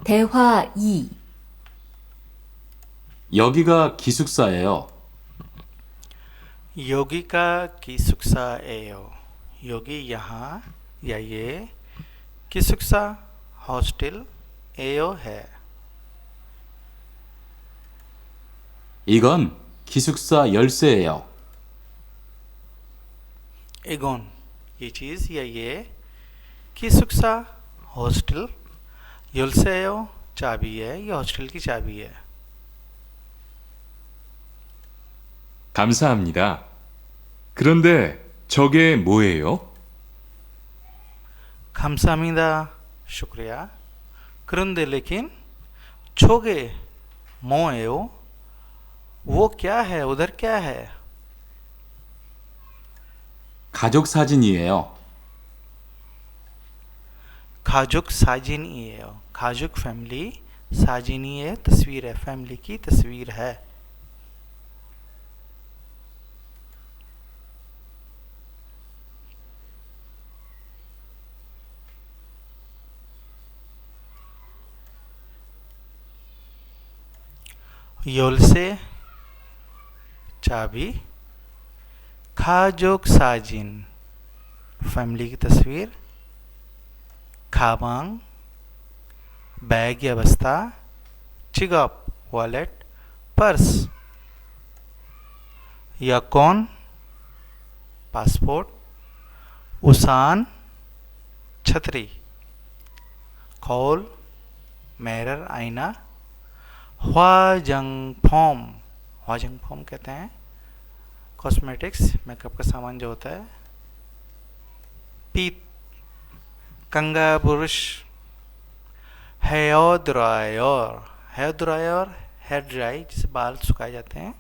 대화 2. 여기가 기숙사예요. योगिका 기숙사 एयो योगी यहाँ या ये 기숙사 हॉस्टल एयो है। 이건 기숙사 열쇠예요. एगोन ये चीज़ या ये 기숙사 हॉस्टल 열쇠요 चाबी है, ये हॉस्टल की चाबी है। 감사합니다. 그런데 저게 뭐예요? 감사합니다 शुक्रिया। 그런데 लेकिन छोगे 뭐예요 वो क्या है, उधर क्या है? 가족 사진이에요. खाजुक साजिनीय खाजुक फैमिली साजिनीय तस्वीर है, फैमिली की तस्वीर है। योलसे चाबी, खाजुक साजिन फैमिली की तस्वीर, खाबांग बैग या बस्ता, चिगप वॉलेट पर्स, यकोन पासपोर्ट, उसान छतरी, खौल मिरर आईना, ह्वाजंग फॉर्म कहते हैं कॉस्मेटिक्स मेकअप का सामान जो होता है। पीत कंगा पुरुष, हेयर ड्रायर हेयर ड्राई जिससे बाल सुखाए जाते हैं।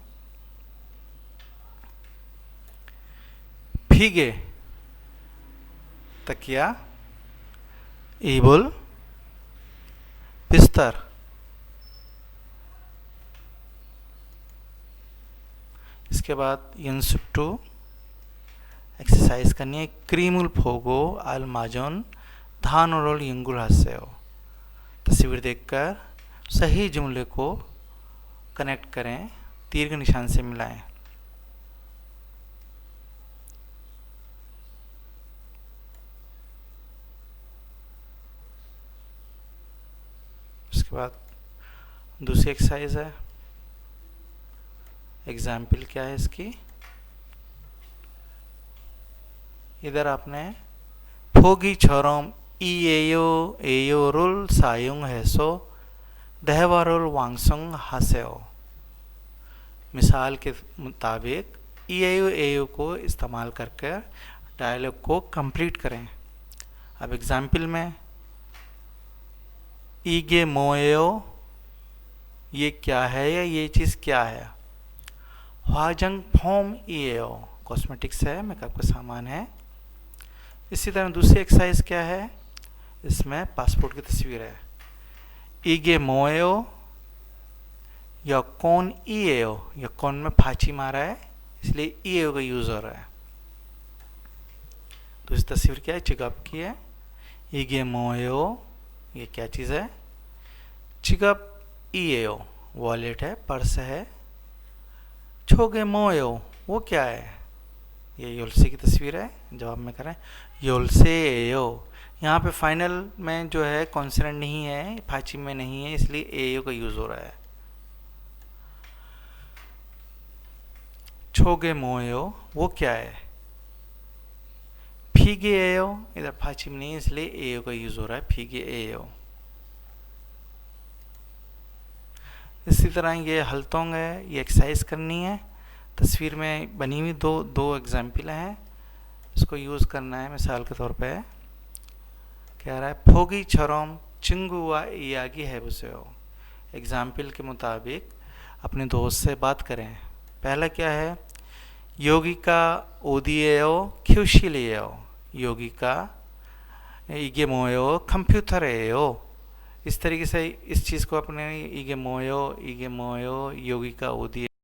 भीगे तकिया, इबुल बिस्तर। इसके बाद यंसुट्टू एक्सरसाइज करनी है। क्रीमुल फोगो आल माजोन धान और यंगुल हास्यो। तस्वीर देखकर सही जुमले को कनेक्ट करें, तीर के निशान से मिलाएं। उसके बाद दूसरी एक्सरसाइज है। एग्जाम्पल क्या है इसकी, इधर आपने फोगी छोरोम एयो रुल सायुंग हैसो दहवारुल वांगसुंग हासेओ। मिसाल के मुताबिक एयो को इस्तेमाल करके डायलॉग को कंप्लीट करें। अब एग्जाम्पल में ईगे मोएयो ये क्या है या ये चीज़ क्या है। ह्वाजंग फॉर्म एओ कॉस्मेटिक्स है, मेकअप का सामान है। इसी तरह दूसरी एक्सरसाइज क्या है, इसमें पासपोर्ट की तस्वीर है। ईगे मोएओ या कौन ईएओ, या कौन में फांची मारा है इसलिए ईएओ का यूज़ हो रहा है। दूसरी तस्वीर क्या है, चिगप की है। ईगे मोएओ ये क्या चीज़ है, चिगप ईएओ वॉलेट है, पर्स है। छोगे मोयो वो क्या है, ये योलसे की तस्वीर है। जवाब में करें योलसे एयो। यहाँ पे फाइनल में जो है कॉन्सोनेंट नहीं है, फाची में नहीं है, इसलिए एयो का यूज़ हो रहा है। छोगे मोयो वो क्या है, फीगे एयो, इधर फाची में नहीं है इसलिए एयो का यूज़ हो रहा है, फीगे एयो। इसी तरह ये हलतोंग है, ये एक्सरसाइज करनी है। तस्वीर में बनी हुई दो एग्जाम्पल हैं, इसको यूज़ करना है। मिसाल के तौर पे कह रहा है फोगी छरोम चिंगुआ यागी है बुसे हो। एग्जाम्पल के मुताबिक अपने दोस्त से बात करें। पहला क्या है, योगी का ओदिएओ ख्यूशिलियो, योगी का इगे मोयो कंप्यूटर एओ। इस तरीके से इस चीज़ को अपने इगे मोयो योगी का ओदी